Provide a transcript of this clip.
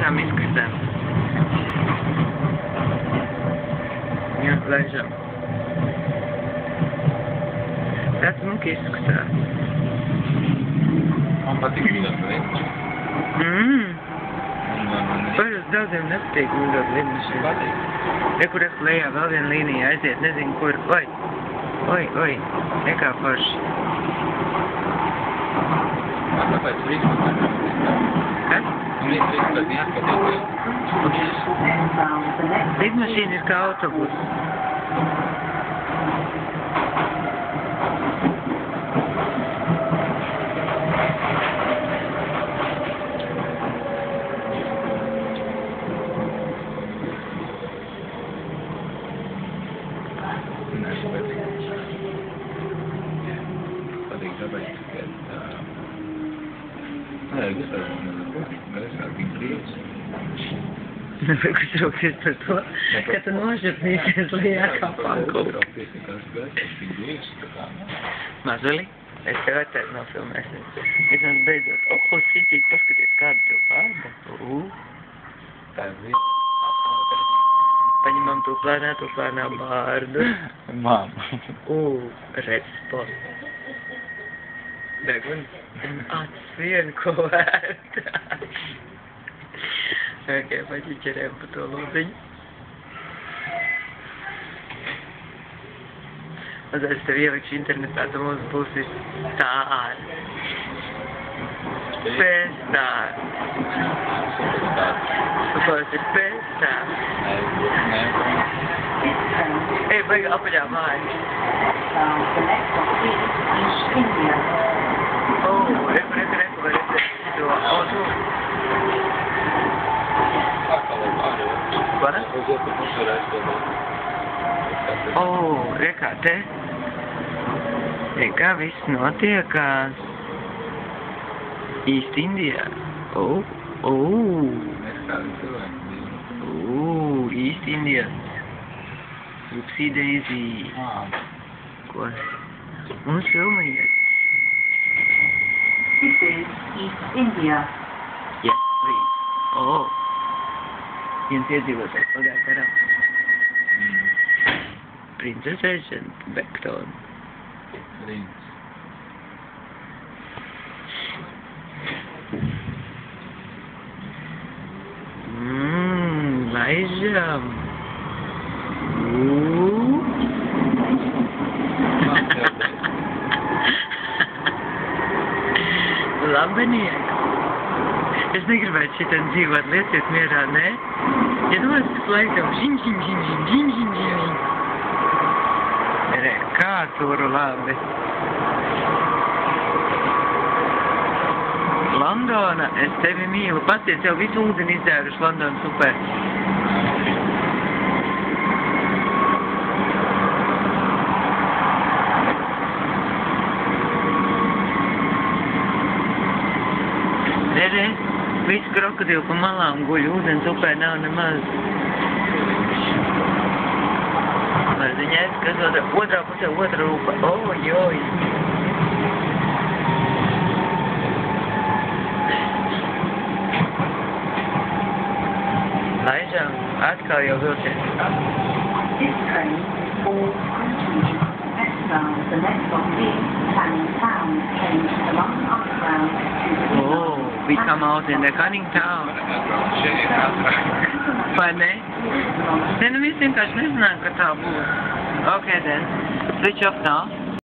Lēnām izkustām. Jā, lēžam. Tāds muki izskatās. Man patīk lidot lidmašīnu. Parasti daudziem nepatīk lidot lidmašīnu. Patīk. Rekur lejā vēl viena līnija aiziet, nezinu kur. Oi, nekā forši. Man tāpēc Rīgas neskatīties. Kas? Man Rīgas neskatīties. Lidmašīna ir kā autobus. Patīk tāpēc, ka gaisā bija brīvs. Nevajag uztraukties par to, ka tu nožapnīsies lejā kā pankūku. Mazuli, es tev atceru nofilmēsim. Es man beidzot, Sicīt, paskaties, kāda tev pārda. Tā ir viena. Paņemam to plānā bārdu. Māma. Redz spots. Deguns. Acis vien ko vērtā. Ok, paķiķerēm pa to lūdziņu. Mazais tev ielikšu internetā, tu mums būsi stāri. Pēstāri. Tu būsi pēstāri. Ej, baigi apaļā māja. Reku, var redzēt to auto. Ko ne? Rekā te. Rekā viss notiekās. Īsti Indijā. Īsti Indijā. Upsī Daisy. Ko? Mums filmējies. This is East India. Yes, please. Viens iedzīvotājs pagāja garām. Princese Agent Beckton. Rīgas. Laižam. Labeniek. Es negribētu šitam dzīvot, lieciet mierā, ne? Ja domāts laikam žiņ. Re, kā turu labi. Londona, es tevi mīlu. Paciet, jau visu ūdeni izdzēruši Londona super. Re, visu krokodilu pa malām guļ, ūdens upē nav nemaz. Ziņais, kas otrā pusē otra upa. Ojoj. Laižam, atkal jau vilcies. This train all continues westbound. The next stop is Canning Town. Change to London Underground to We come out in the Canning Town. Vai ne? Ne, nu mēs vienkārši nezinājām, ka tā būs. Okay then, switch off now.